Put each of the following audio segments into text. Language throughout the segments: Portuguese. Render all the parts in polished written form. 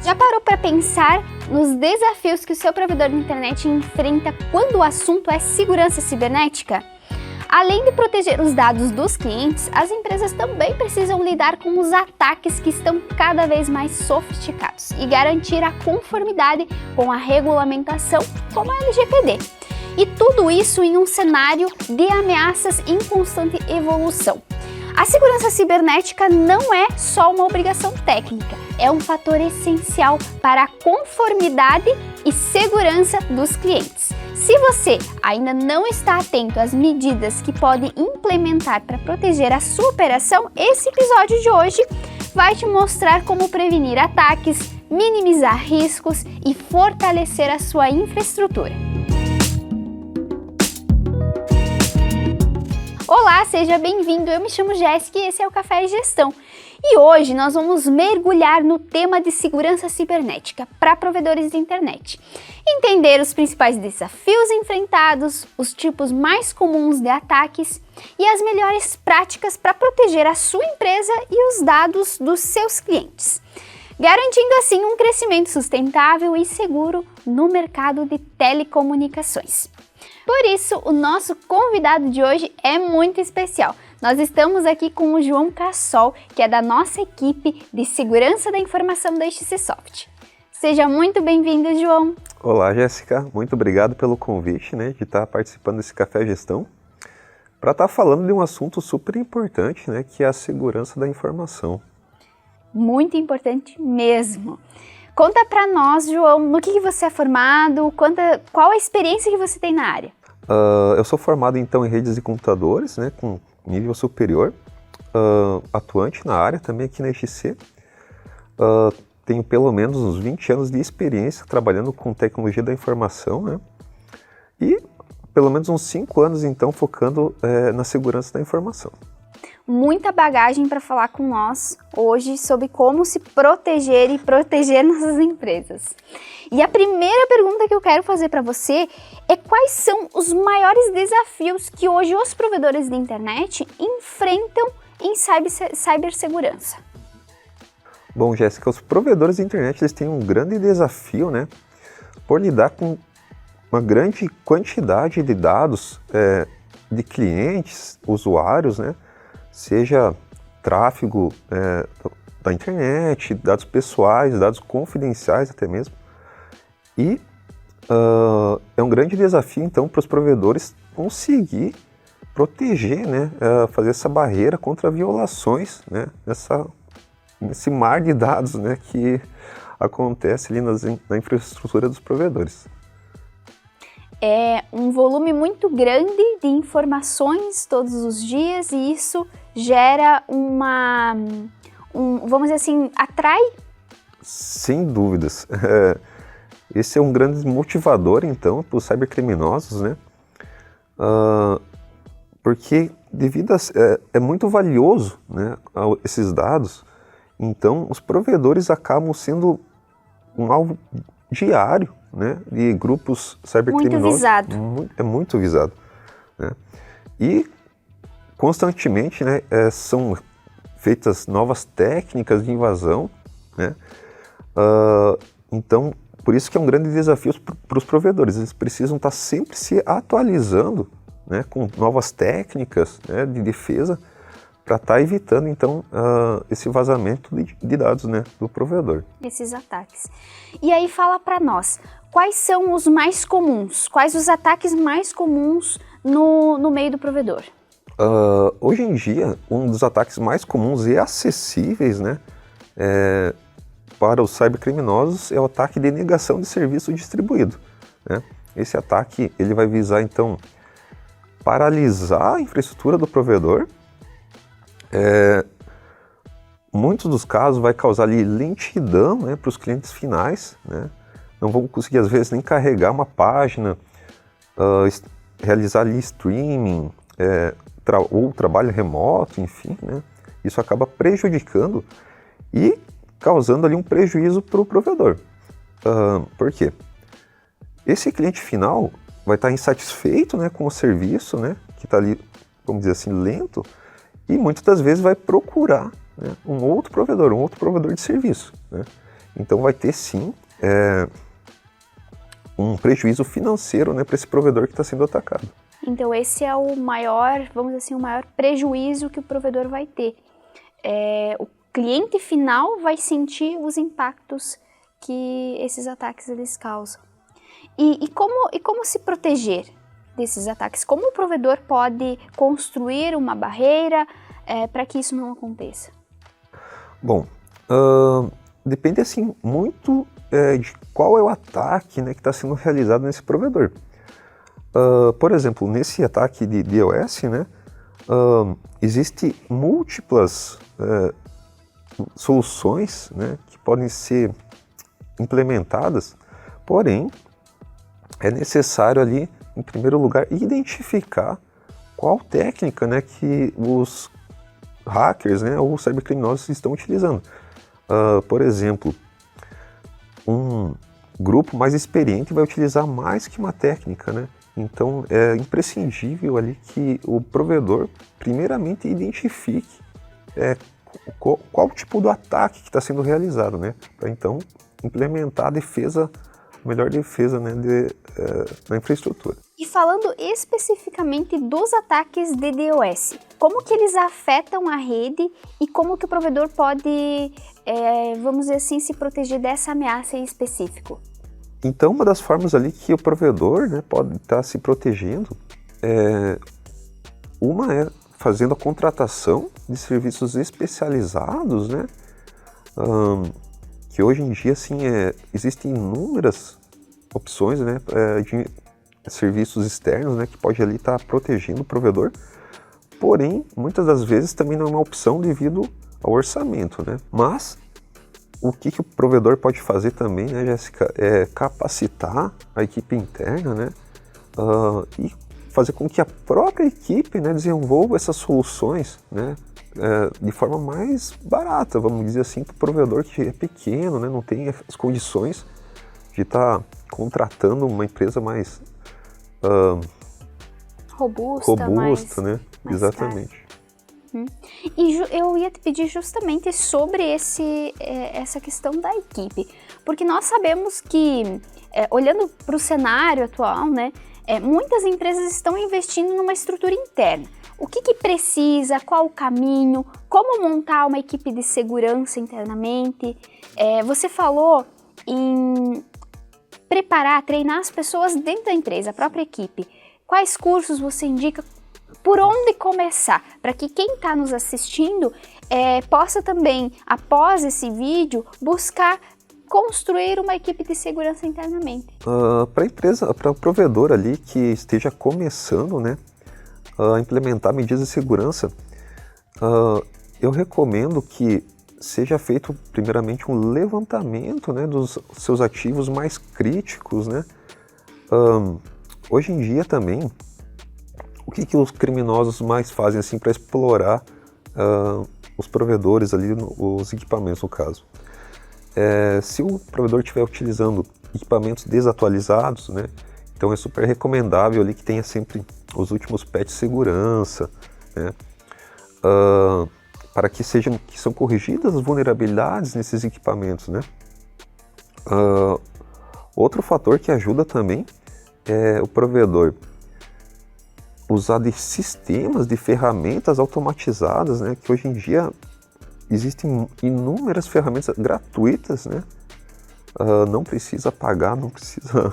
Já parou para pensar nos desafios que o seu provedor de internet enfrenta quando o assunto é segurança cibernética? Além de proteger os dados dos clientes, as empresas também precisam lidar com os ataques que estão cada vez mais sofisticados e garantir a conformidade com a regulamentação como a LGPD. E tudo isso em um cenário de ameaças em constante evolução. A segurança cibernética não é só uma obrigação técnica, é um fator essencial para a conformidade e segurança dos clientes. Se você ainda não está atento às medidas que pode implementar para proteger a sua operação, esse episódio de hoje vai te mostrar como prevenir ataques, minimizar riscos e fortalecer a sua infraestrutura. Olá, seja bem-vindo, eu me chamo Jéssica e esse é o Café e Gestão. E hoje nós vamos mergulhar no tema de segurança cibernética para provedores de internet. Entender os principais desafios enfrentados, os tipos mais comuns de ataques e as melhores práticas para proteger a sua empresa e os dados dos seus clientes, garantindo assim um crescimento sustentável e seguro no mercado de telecomunicações. Por isso, o nosso convidado de hoje é muito especial. Nós estamos aqui com o João Cassol, que é da nossa equipe de segurança da informação da XCsoft. Seja muito bem-vindo, João. Olá, Jéssica. Muito obrigado pelo convite, de estar participando desse Café Gestão, para estar falando de um assunto super importante, que é a segurança da informação. Muito importante mesmo. Conta para nós, João, no que você é formado, qual a experiência que você tem na área? Eu sou formado então em redes de computadores, com nível superior, atuante na área também aqui na XC. Tenho pelo menos uns 20 anos de experiência trabalhando com tecnologia da informação, e pelo menos uns 5 anos então focando na segurança da informação. Muita bagagem para falar com nós hoje sobre como se proteger e proteger nossas empresas. E a primeira pergunta que eu quero fazer para você é quais são os maiores desafios que hoje os provedores de internet enfrentam em cibersegurança? Bom, Jéssica, os provedores de internet eles têm um grande desafio, por lidar com uma grande quantidade de dados de clientes, usuários, seja tráfego da internet, dados pessoais, dados confidenciais até mesmo. E é um grande desafio, então, para os provedores conseguir proteger, fazer essa barreira contra violações, nesse mar de dados, que acontece ali na infraestrutura dos provedores. É um volume muito grande de informações todos os dias e isso gera vamos dizer assim, atrai? Sem dúvidas. Esse é um grande motivador, então, para os cybercriminosos, porque devido é muito valioso, esses dados, então os provedores acabam sendo um alvo diário, de grupos cybercriminosos. Muito visado. É muito visado. E constantemente são feitas novas técnicas de invasão, então por isso que é um grande desafio para os provedores, eles precisam estar sempre se atualizando com novas técnicas de defesa para estar evitando então esse vazamento de dados do provedor. Esses ataques. E aí fala para nós, quais são os mais comuns, quais os ataques mais comuns no meio do provedor? Hoje em dia, um dos ataques mais comuns e acessíveis para os cybercriminosos é o ataque de negação de serviço distribuído. Esse ataque ele vai visar então paralisar a infraestrutura do provedor. Muitos dos casos vai causar ali lentidão para os clientes finais, não vão conseguir às vezes nem carregar uma página, realizar ali streaming, ou trabalho remoto, enfim, isso acaba prejudicando e causando ali um prejuízo para o provedor. Por quê? Esse cliente final vai estar insatisfeito com o serviço, que está ali, vamos dizer assim, lento, e muitas das vezes vai procurar um outro provedor de serviço. Então vai ter sim um prejuízo financeiro, né, para esse provedor que está sendo atacado. Então esse é o maior, vamos dizer assim, o maior prejuízo que o provedor vai ter. O cliente final vai sentir os impactos que esses ataques eles causam. E como se proteger desses ataques? Como o provedor pode construir uma barreira para que isso não aconteça? Bom, depende assim muito de qual é o ataque, né, que está sendo realizado nesse provedor. Por exemplo, nesse ataque de DDoS, né, existem múltiplas soluções, né, que podem ser implementadas, porém é necessário ali, em primeiro lugar, identificar qual técnica, né, que os hackers, né, ou cybercriminosos estão utilizando. Por exemplo, um grupo mais experiente vai utilizar mais que uma técnica, né? Então é imprescindível ali que o provedor primeiramente identifique qual tipo do ataque que está sendo realizado, né? Para então implementar a melhor defesa, né, na infraestrutura. E falando especificamente dos ataques de DDoS, como que eles afetam a rede e como que o provedor pode, vamos dizer assim, se proteger dessa ameaça em específico? Então, uma das formas ali que o provedor, né, pode estar se protegendo uma é fazendo a contratação de serviços especializados, né, que hoje em dia assim, existem inúmeras opções, né, de serviços externos, né, que pode ali estar protegendo o provedor, porém, muitas das vezes também não é uma opção devido ao orçamento, né, mas o que o provedor pode fazer também, né, Jéssica, é capacitar a equipe interna, né, e fazer com que a própria equipe, né, desenvolva essas soluções, né, de forma mais barata, vamos dizer assim, para o provedor que é pequeno, né, não tem as condições de estar contratando uma empresa mais robusta, né? Mais exatamente. E eu ia te pedir justamente sobre essa questão da equipe, porque nós sabemos que, olhando para o cenário atual, né, muitas empresas estão investindo numa estrutura interna. O que precisa, qual o caminho, como montar uma equipe de segurança internamente. Você falou em preparar, treinar as pessoas dentro da empresa, a própria equipe. Quais cursos você indica? Por onde começar? Para que quem está nos assistindo possa também, após esse vídeo, buscar construir uma equipe de segurança internamente. Para a empresa, para o provedor ali que esteja começando, né, a implementar medidas de segurança, eu recomendo que seja feito primeiramente um levantamento, né, dos seus ativos mais críticos, né. Hoje em dia também, o que os criminosos mais fazem assim para explorar os provedores ali, os equipamentos no caso? Se o provedor estiver utilizando equipamentos desatualizados, né, então é super recomendável ali que tenha sempre os últimos patches de segurança, né, para que são corrigidas as vulnerabilidades nesses equipamentos, né. Outro fator que ajuda também é o provedor usar de sistemas, de ferramentas automatizadas, né, que hoje em dia existem inúmeras ferramentas gratuitas, né, não precisa pagar, não precisa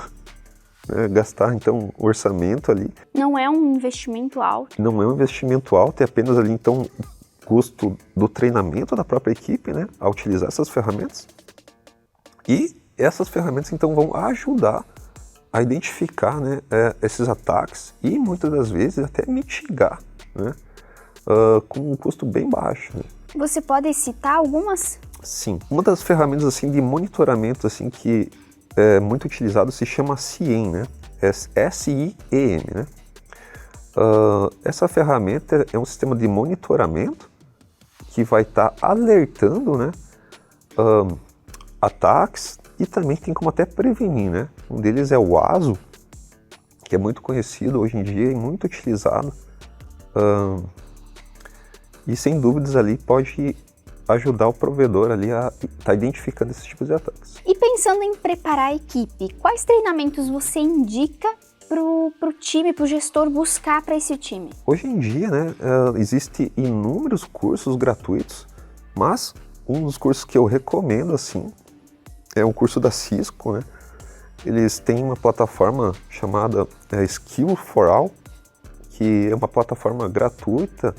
gastar então orçamento ali. Não é um investimento alto. Não é um investimento alto, é apenas ali então o custo do treinamento da própria equipe, né, a utilizar essas ferramentas. E essas ferramentas então vão ajudar a identificar, né, esses ataques e muitas das vezes até mitigar, né, com um custo bem baixo, né. Você pode citar algumas? Sim, uma das ferramentas assim de monitoramento assim que é muito utilizado se chama SIEM, né, SIEM, né. Essa ferramenta é um sistema de monitoramento que vai estar alertando, né, ataques. E também tem como até prevenir, né? Um deles é o ASO, que é muito conhecido hoje em dia e muito utilizado. E sem dúvidas ali pode ajudar o provedor ali a estar identificando esses tipos de ataques. E pensando em preparar a equipe, quais treinamentos você indica para o time, para o gestor buscar para esse time? Hoje em dia, né, existem inúmeros cursos gratuitos, mas um dos cursos que eu recomendo, assim, é um curso da Cisco, né? Eles têm uma plataforma chamada Skill for All, que é uma plataforma gratuita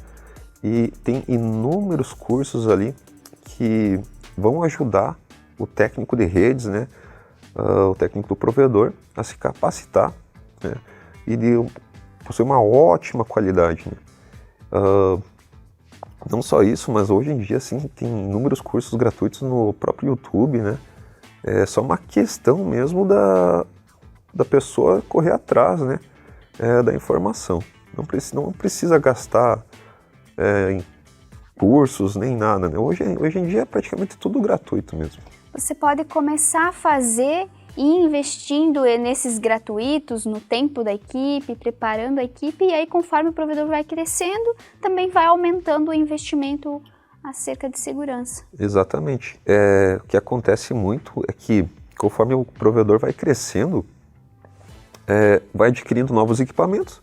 e tem inúmeros cursos ali que vão ajudar o técnico de redes, né, o técnico do provedor a se capacitar, né, e de possuir uma ótima qualidade, né. Não só isso, mas hoje em dia sim, tem inúmeros cursos gratuitos no próprio YouTube, né. É só uma questão mesmo da pessoa correr atrás, né, da informação. Não precisa gastar em cursos nem nada, né? Hoje em dia é praticamente tudo gratuito mesmo. Você pode começar a fazer e ir investindo nesses gratuitos, no tempo da equipe, preparando a equipe, e aí conforme o provedor vai crescendo, também vai aumentando o investimento acerca de segurança. Exatamente. O que acontece muito é que conforme o provedor vai crescendo, vai adquirindo novos equipamentos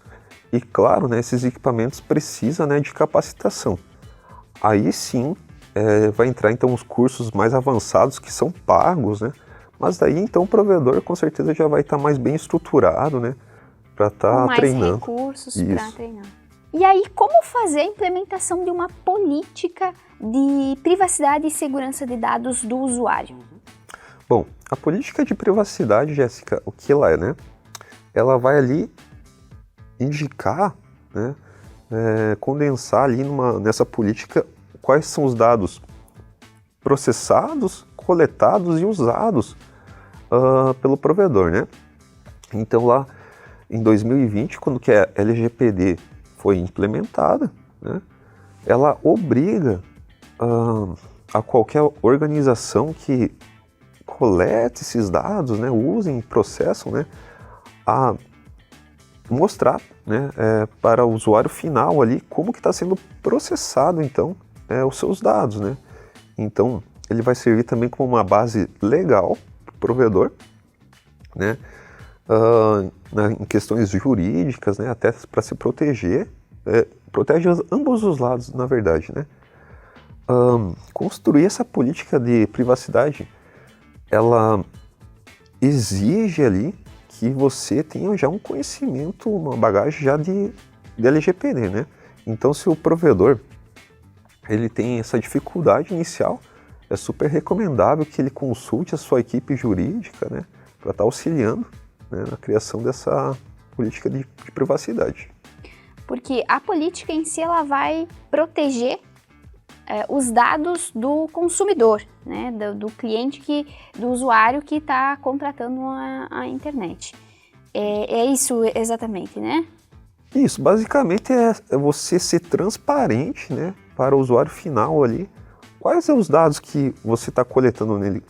e, claro, né, esses equipamentos precisam, né, de capacitação. Aí sim vai entrar então os cursos mais avançados que são pagos, né? Mas daí então o provedor com certeza já vai estar mais bem estruturado, né, para estar treinando. Com mais recursos para treinar. E aí, como fazer a implementação de uma política de privacidade e segurança de dados do usuário? Bom, a política de privacidade, Jéssica, o que ela é, né? Ela vai ali indicar, né, condensar ali nessa política quais são os dados processados, coletados e usados pelo provedor, né? Então lá em 2020, quando que a LGPD foi implementada, né, ela obriga a qualquer organização que colete esses dados, né, usem, processam, né, a mostrar, né, para o usuário final ali como que está sendo processado então os seus dados, né? Então ele vai servir também como uma base legal para o provedor, né, em questões jurídicas, né, até para se proteger, protege ambos os lados, na verdade, né? Construir essa política de privacidade, ela exige ali que você tenha já um conhecimento, uma bagagem já de LGPD, né? Então, se o provedor ele tem essa dificuldade inicial, é super recomendável que ele consulte a sua equipe jurídica, né, para estar auxiliando, né, na criação dessa política de privacidade. Porque a política em si ela vai proteger os dados do consumidor, né, do cliente, do usuário que está contratando a internet. É isso exatamente, né? Isso, basicamente é você ser transparente, né, para o usuário final ali. Quais são os dados que você está coletando nele,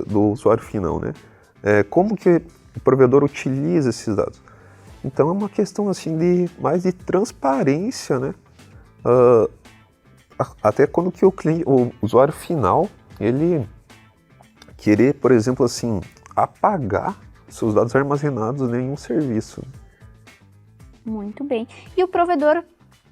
do usuário final, né? Como que o provedor utiliza esses dados? Então é uma questão assim mais de transparência, né? Até quando que o usuário final, ele querer, por exemplo, assim, apagar seus dados armazenados em um serviço. Muito bem. E o provedor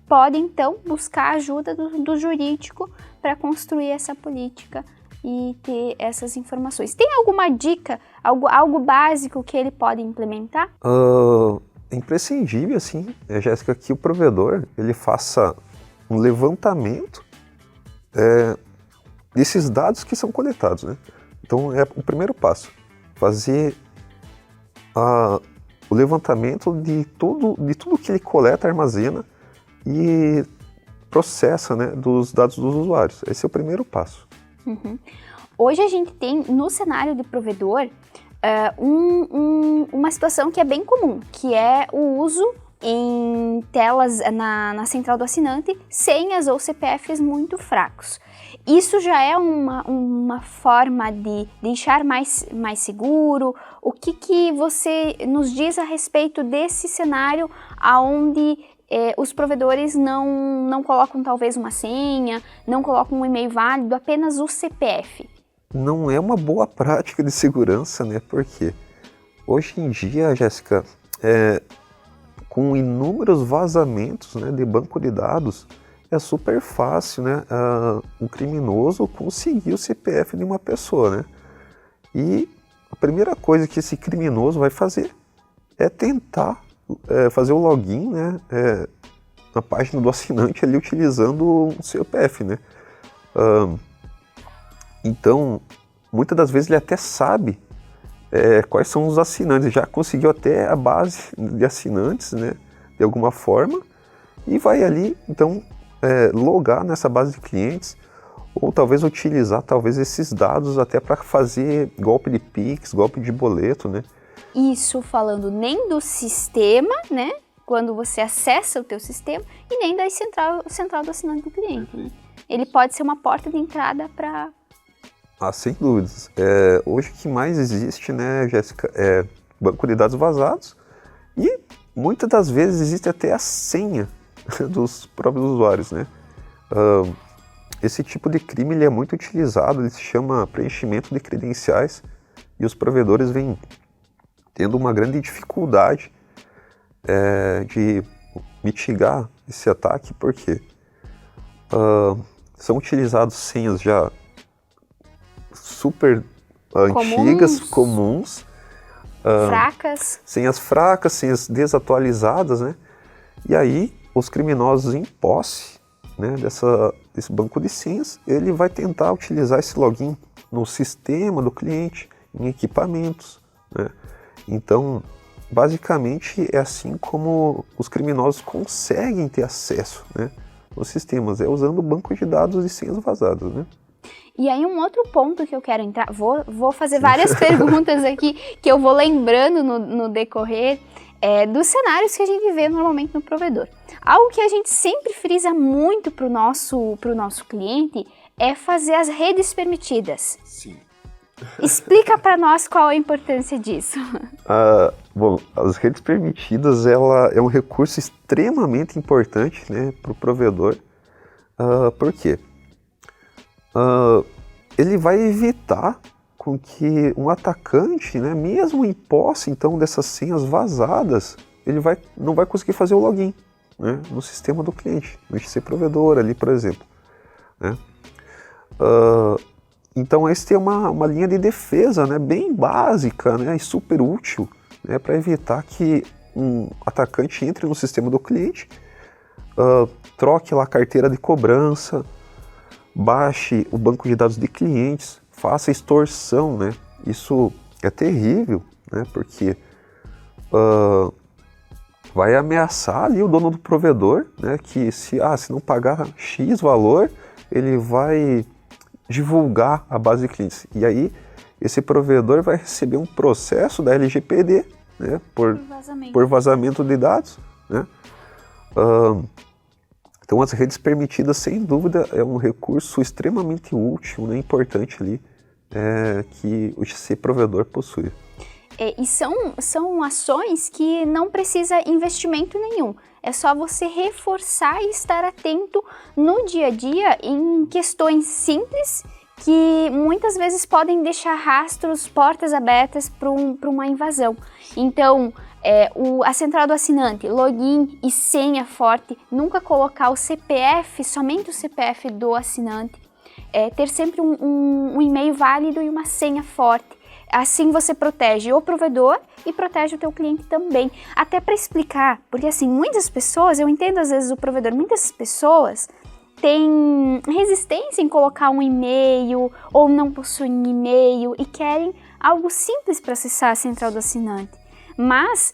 pode, então, buscar a ajuda do jurídico para construir essa política e ter essas informações. Tem alguma dica, algo básico que ele pode implementar? É imprescindível, assim, Jéssica, que o provedor ele faça um levantamento desses dados que são coletados, né? Então, é o primeiro passo, fazer o levantamento de tudo que ele coleta, armazena e processa, né, dos dados dos usuários. Esse é o primeiro passo. Uhum. Hoje a gente tem no cenário de provedor uma situação que é bem comum, que é o uso em telas na central do assinante, senhas ou CPFs muito fracos. Isso já é uma forma de deixar mais seguro? O que você nos diz a respeito desse cenário onde os provedores não colocam talvez uma senha, não colocam um e-mail válido, apenas o CPF. Não é uma boa prática de segurança, né? Porque hoje em dia, Jéssica, com inúmeros vazamentos, né, de banco de dados, é super fácil, né, um criminoso conseguir o CPF de uma pessoa, né? E a primeira coisa que esse criminoso vai fazer é tentar fazer o login, né, na página do assinante ali utilizando o CPF, né? Então, muitas das vezes ele até sabe quais são os assinantes, já conseguiu até a base de assinantes, né, de alguma forma, e vai ali, então, logar nessa base de clientes, ou talvez utilizar esses dados até para fazer golpe de Pix, golpe de boleto, né? Isso falando nem do sistema, né, quando você acessa o teu sistema, e nem da central do assinante do cliente, né? Ele pode ser uma porta de entrada para... Sem dúvidas. Hoje o que mais existe, né, Jéssica, é banco de dados vazados, e muitas das vezes existe até a senha dos próprios usuários, né? Esse tipo de crime ele é muito utilizado, ele se chama preenchimento de credenciais, e os provedores vêm tendo uma grande dificuldade de mitigar esse ataque, porque são utilizados senhas já super antigas, comuns, fracas. Senhas fracas, senhas desatualizadas, né? E aí os criminosos em posse, né, desse banco de senhas, ele vai tentar utilizar esse login no sistema do cliente, em equipamentos, né? Então, basicamente é assim como os criminosos conseguem ter acesso, né, aos sistemas, usando o banco de dados e senhas vazadas, né? E aí um outro ponto que eu quero entrar, vou fazer várias perguntas aqui que eu vou lembrando no decorrer dos cenários que a gente vê normalmente no provedor. Algo que a gente sempre frisa muito para o nosso cliente é fazer as redes permitidas. Sim. Explica para nós qual a importância disso. Bom, as redes permitidas é um recurso extremamente importante, né, para o provedor. Por quê? Ele vai evitar com que um atacante, né, mesmo em posse então dessas senhas vazadas, ele não vai conseguir fazer o login, né, no sistema do cliente, no IC provedor ali, por exemplo, né? Então esse tem uma linha de defesa, né, bem básica, né, e super útil, né, para evitar que um atacante entre no sistema do cliente, troque lá a carteira de cobrança, baixe o banco de dados de clientes, faça extorsão, né? Isso é terrível, né? Porque vai ameaçar ali o dono do provedor, né? Que se não pagar X valor, ele vai divulgar a base de clientes. E aí esse provedor vai receber um processo da LGPD, né? Por vazamento de dados, né? Então as redes permitidas, sem dúvida, é um recurso extremamente útil, né, importante ali, que o IC provedor possui. E são ações que não precisa investimento nenhum. É só você reforçar e estar atento no dia a dia em questões simples que muitas vezes podem deixar rastros, portas abertas para uma invasão. Então, a central do assinante, login e senha forte, nunca colocar o CPF, somente o CPF do assinante, ter sempre um e-mail válido e uma senha forte. Assim você protege o provedor e protege o teu cliente também. Até para explicar, porque assim, muitas pessoas, eu entendo às vezes o provedor, muitas pessoas têm resistência em colocar um e-mail ou não possuem e-mail e querem algo simples para acessar a central do assinante. Mas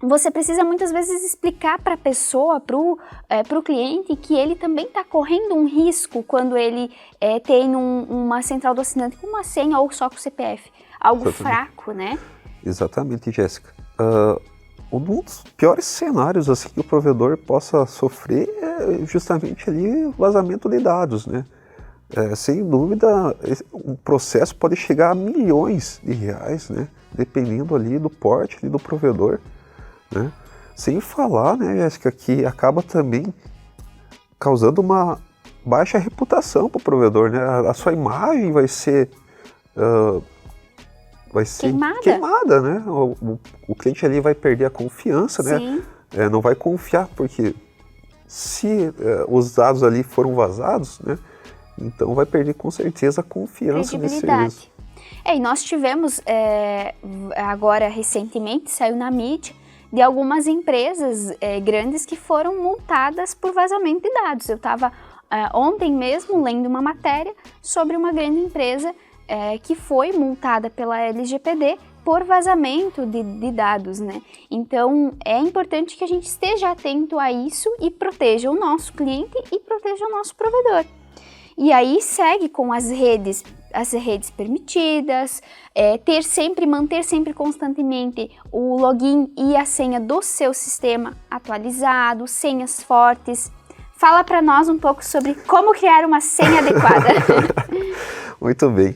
você precisa muitas vezes explicar para a pessoa, para o cliente, que ele também está correndo um risco quando ele tem uma central do assinante com uma senha ou só com o CPF. Algo fraco, né? Exatamente, Jéssica. Um dos piores cenários assim, que o provedor possa sofrer é justamente ali o vazamento de dados, né? Sem dúvida, um processo pode chegar a milhões de reais, né? Dependendo ali do porte ali do provedor, né? Sem falar, né, Jéssica, que acaba também causando uma baixa reputação para o provedor, né? A sua imagem vai ser queimada, né? O cliente ali vai perder a confiança, Sim. né? Não vai confiar, porque se os dados ali foram vazados, né? Então vai perder com certeza a confiança nesse serviço. E nós tivemos, agora recentemente, saiu na mídia, de algumas empresas grandes que foram multadas por vazamento de dados. Eu estava ontem mesmo lendo uma matéria sobre uma grande empresa que foi multada pela LGPD por vazamento de dados, né? Então, é importante que a gente esteja atento a isso e proteja o nosso cliente e proteja o nosso provedor. E aí segue com as redes permitidas, manter sempre constantemente o login e a senha do seu sistema atualizado, senhas fortes. Fala para nós um pouco sobre como criar uma senha adequada. Muito bem.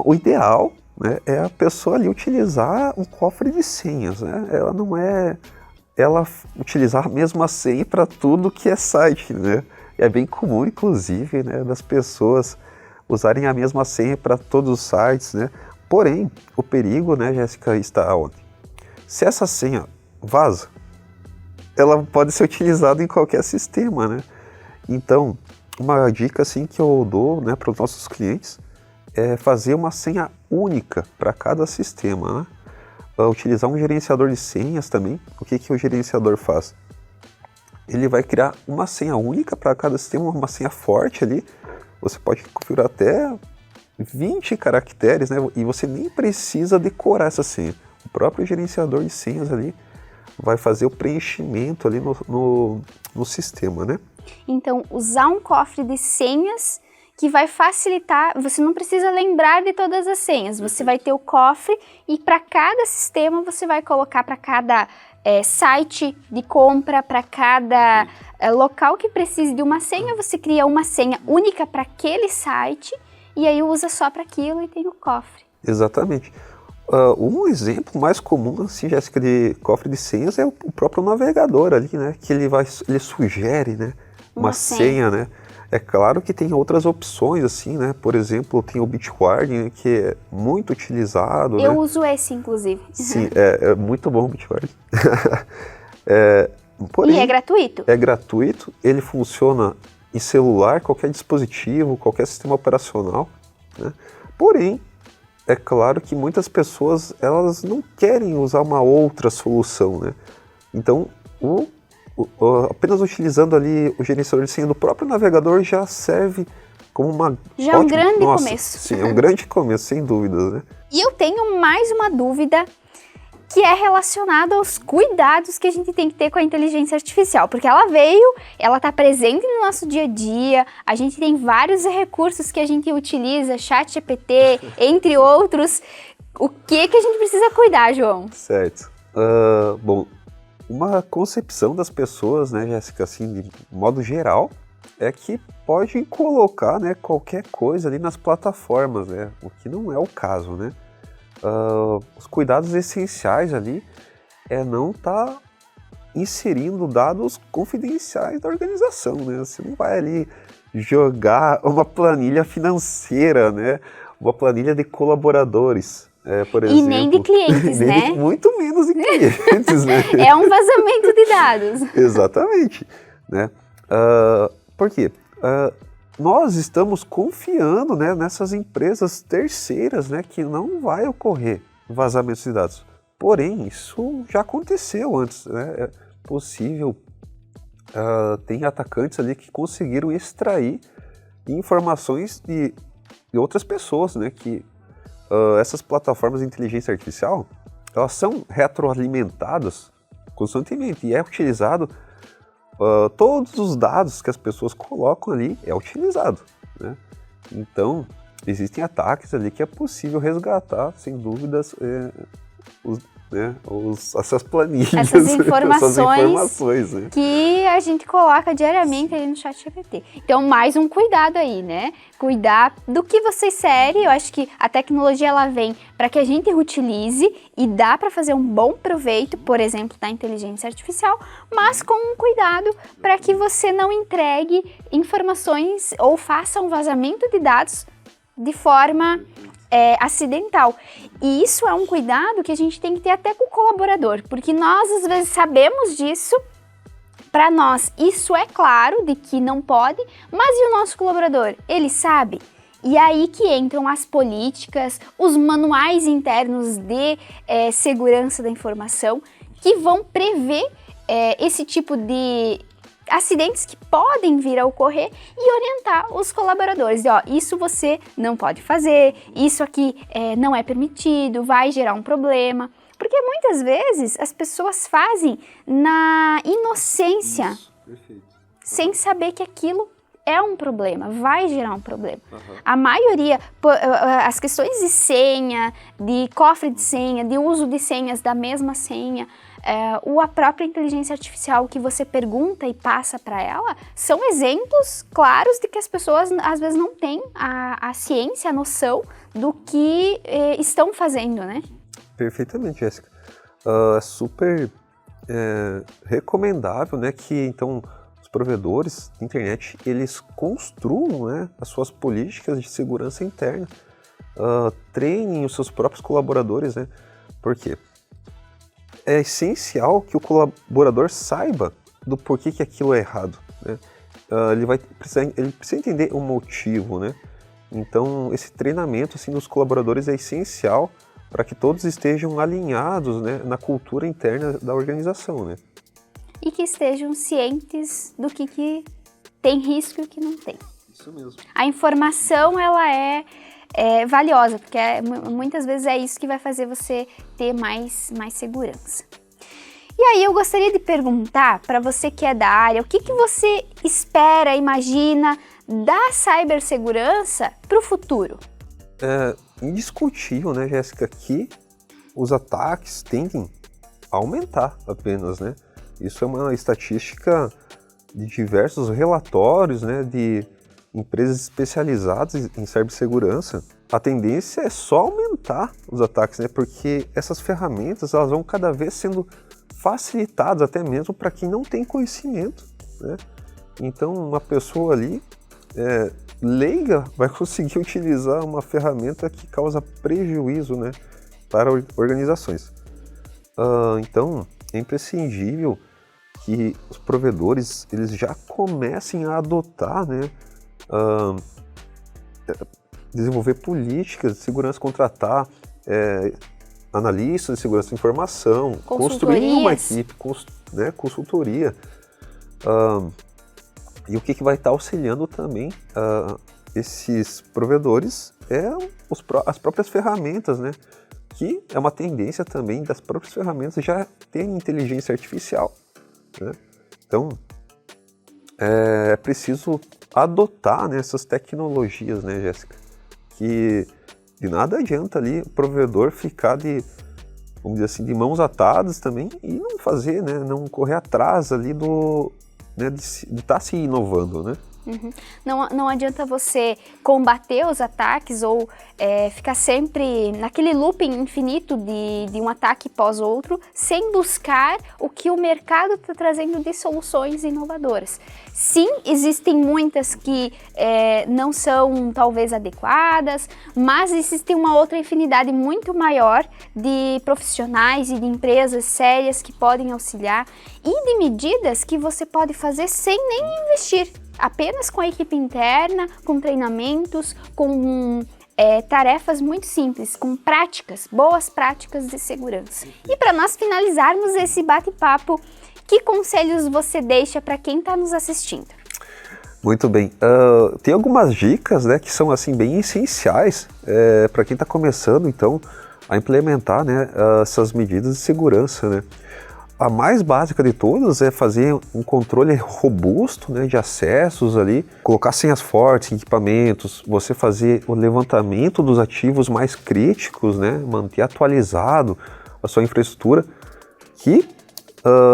O ideal, né, é a pessoa ali utilizar um cofre de senhas, né? Ela não é ela utilizar a mesma senha para tudo que é site, né? É bem comum, inclusive, né, das pessoas usarem a mesma senha para todos os sites, né? Porém, o perigo, né, Jéssica, está onde? Se essa senha vaza, ela pode ser utilizada em qualquer sistema, né? Então, uma dica assim que eu dou, né, para os nossos clientes é fazer uma senha única para cada sistema, né? Utilizar um gerenciador de senhas também. O que o gerenciador faz? Ele vai criar uma senha única para cada sistema, uma senha forte ali. Você pode configurar até 20 caracteres, né? E você nem precisa decorar essa senha. O próprio gerenciador de senhas ali vai fazer o preenchimento ali no sistema, né? Então, usar um cofre de senhas que vai facilitar, você não precisa lembrar de todas as senhas, você vai ter o cofre e para cada sistema você vai colocar para cada site de compra, para cada local que precise de uma senha, você cria uma senha única para aquele site e aí usa só para aquilo e tem o cofre. Exatamente. Um exemplo mais comum, assim, Jéssica, de cofre de senhas é o próprio navegador ali, né? Que ele sugere, né, uma senha, né? É claro que tem outras opções, assim, né? Por exemplo, tem o Bitwarden, né, que é muito utilizado. Eu né? uso esse, inclusive. Sim, é muito bom o Bitwarden. Porém, e é gratuito. É gratuito, ele funciona em celular, qualquer dispositivo, qualquer sistema operacional, né? Porém, é claro que muitas pessoas, elas não querem usar uma outra solução, né? Então, apenas utilizando ali o gerenciador de senha do próprio navegador já serve como uma... Já é um grande começo. Sim, é um grande começo, sem dúvidas, né? E eu tenho mais uma dúvida que é relacionada aos cuidados que a gente tem que ter com a inteligência artificial, porque ela está presente no nosso dia a dia, a gente tem vários recursos que a gente utiliza, ChatGPT, entre outros. O que a gente precisa cuidar, João? Certo. Bom, uma concepção das pessoas, né, Jéssica, assim, de modo geral, é que pode colocar, né, qualquer coisa ali nas plataformas, né, o que não é o caso, né. Os cuidados essenciais ali é não estar inserindo dados confidenciais da organização, né, você não vai ali jogar uma planilha financeira, né, uma planilha de colaboradores, por exemplo. E nem de clientes, né? Muito menos de clientes, né? É um vazamento de dados. Exatamente, né? Por quê? Nós estamos confiando, né, nessas empresas terceiras, né, que não vai ocorrer vazamento de dados. Porém, isso já aconteceu antes, né? É possível, tem atacantes ali que conseguiram extrair informações de outras pessoas, né, que essas plataformas de inteligência artificial, elas são retroalimentadas constantemente e é utilizado, todos os dados que as pessoas colocam ali é utilizado, né? Então, existem ataques ali que é possível resgatar, sem dúvidas, né, essas planilhas, essas informações né? Que a gente coloca diariamente aí no ChatGPT. Então, mais um cuidado aí, né? Cuidar do que você insere. Eu acho que a tecnologia ela vem para que a gente utilize e dá para fazer um bom proveito, por exemplo, da inteligência artificial, mas com um cuidado para que você não entregue informações ou faça um vazamento de dados de forma acidental. E isso é um cuidado que a gente tem que ter até com o colaborador, porque nós às vezes sabemos disso, para nós isso é claro de que não pode, mas e o nosso colaborador? Ele sabe? E aí que entram as políticas, os manuais internos de segurança da informação, que vão prever esse tipo de acidentes que podem vir a ocorrer e orientar os colaboradores. Ó, isso você não pode fazer, isso aqui não é permitido, vai gerar um problema. Porque muitas vezes as pessoas fazem na inocência, sem saber que aquilo é um problema, vai gerar um problema. A maioria, as questões de senha, de cofre de senha, de uso de senhas da mesma senha, ou a própria inteligência artificial que você pergunta e passa para ela, são exemplos claros de que as pessoas às vezes não têm a ciência, a noção do que estão fazendo, né? Perfeitamente, Jéssica. É super recomendável, né, que então os provedores de internet eles construam, né, as suas políticas de segurança interna, treinem os seus próprios colaboradores, né? Por quê? É essencial que o colaborador saiba do porquê que aquilo é errado, né? Ele precisa entender o motivo, né? Então, esse treinamento assim, dos colaboradores é essencial para que todos estejam alinhados, né, na cultura interna da organização, né? E que estejam cientes do que tem risco e o que não tem. Isso mesmo. A informação, ela é valiosa, porque muitas vezes é isso que vai fazer você ter mais segurança. E aí eu gostaria de perguntar para você que é da área, o que você espera, imagina da cibersegurança para o futuro? É indiscutível, né, Jéssica, que os ataques tendem a aumentar apenas, né? Isso é uma estatística de diversos relatórios, né, de empresas especializadas em cibersegurança. A tendência é só aumentar os ataques, né, porque essas ferramentas elas vão cada vez sendo facilitadas até mesmo para quem não tem conhecimento, né? Então uma pessoa ali leiga vai conseguir utilizar uma ferramenta que causa prejuízo, né, para organizações. Então é imprescindível que os provedores eles já comecem a adotar, né, desenvolver políticas de segurança, contratar analistas de segurança da informação, construir uma equipe, né, consultoria. E o que vai estar auxiliando também esses provedores as próprias ferramentas, né? Que é uma tendência também das próprias ferramentas já terem inteligência artificial, né? Então, é preciso adotar, né, essas tecnologias, né, Jéssica? Que de nada adianta ali o provedor ficar vamos dizer assim, de mãos atadas também e não fazer, né, não correr atrás ali de estar se inovando, né? Uhum. Não adianta você combater os ataques ou ficar sempre naquele looping infinito de um ataque pós outro, sem buscar o que o mercado está trazendo de soluções inovadoras. Sim, existem muitas que não são talvez adequadas, mas existe uma outra infinidade muito maior de profissionais e de empresas sérias que podem auxiliar e de medidas que você pode fazer sem nem investir. Apenas com a equipe interna, com treinamentos, com tarefas muito simples, com boas práticas de segurança. E para nós finalizarmos esse bate-papo, que conselhos você deixa para quem está nos assistindo? Muito bem. Tem algumas dicas, né, que são assim, bem essenciais para quem está começando então, a implementar, né, essas medidas de segurança, né? A mais básica de todas é fazer um controle robusto, né, de acessos ali, colocar senhas fortes em equipamentos, você fazer o levantamento dos ativos mais críticos, né, manter atualizado a sua infraestrutura, que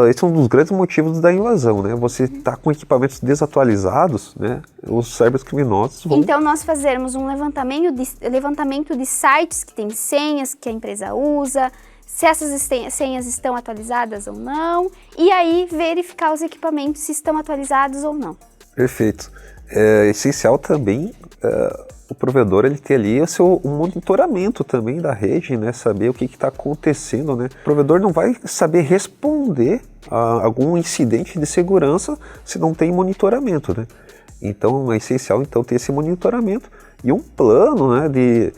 esse é um dos grandes motivos da invasão, né? Você está com equipamentos desatualizados, né? Os cybercriminosos vão... Então nós fazermos um levantamento de sites que têm senhas que a empresa usa, se essas senhas estão atualizadas ou não, e aí verificar os equipamentos se estão atualizados ou não. Perfeito. É essencial também o provedor ele ter ali o monitoramento também da rede, né? Saber o que está acontecendo, né? O provedor não vai saber responder a algum incidente de segurança se não tem monitoramento, né? Então é essencial ter esse monitoramento e um plano, né, de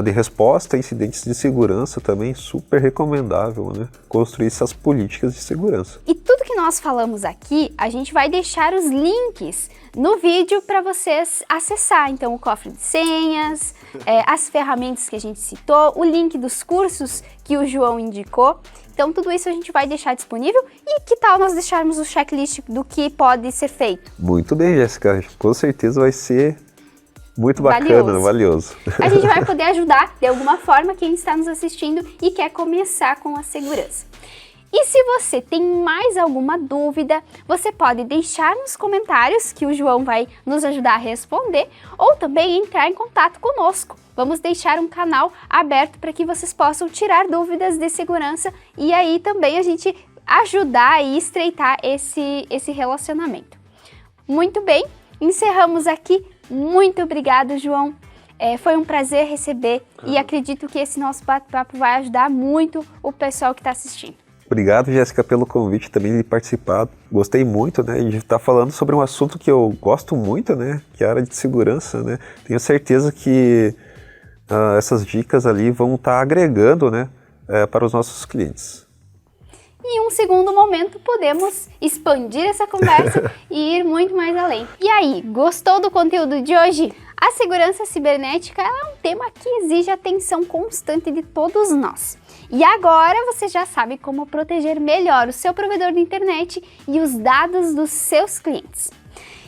resposta a incidentes de segurança também super recomendável, né? Construir essas políticas de segurança. E tudo que nós falamos aqui, a gente vai deixar os links no vídeo para vocês acessar. Então, o cofre de senhas, as ferramentas que a gente citou, o link dos cursos que o João indicou. Então, tudo isso a gente vai deixar disponível. E que tal nós deixarmos o checklist do que pode ser feito? Muito bem, Jéssica. Com certeza vai ser muito bacana, valioso. A gente vai poder ajudar de alguma forma quem está nos assistindo e quer começar com a segurança. E se você tem mais alguma dúvida, você pode deixar nos comentários que o João vai nos ajudar a responder ou também entrar em contato conosco. Vamos deixar um canal aberto para que vocês possam tirar dúvidas de segurança e aí também a gente ajudar e estreitar esse relacionamento. Muito bem, encerramos aqui. Muito obrigado, João. Foi um prazer receber e acredito que esse nosso bate-papo vai ajudar muito o pessoal que está assistindo. Obrigado, Jéssica, pelo convite também de participar. Gostei muito, né, de estar falando sobre um assunto que eu gosto muito, né, que é a área de segurança, né. Tenho certeza que essas dicas ali vão estar agregando, né, para os nossos clientes. E em um segundo momento podemos expandir essa conversa e ir muito mais além. E aí, gostou do conteúdo de hoje? A segurança cibernética é um tema que exige atenção constante de todos nós. E agora você já sabe como proteger melhor o seu provedor de internet e os dados dos seus clientes.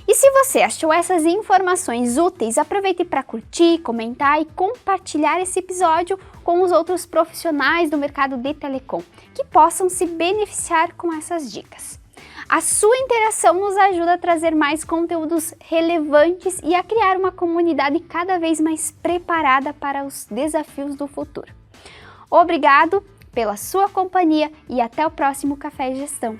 E se você achou essas informações úteis, aproveite para curtir, comentar e compartilhar esse episódio com os outros profissionais do mercado de telecom, que possam se beneficiar com essas dicas. A sua interação nos ajuda a trazer mais conteúdos relevantes e a criar uma comunidade cada vez mais preparada para os desafios do futuro. Obrigado pela sua companhia e até o próximo Café e Gestão.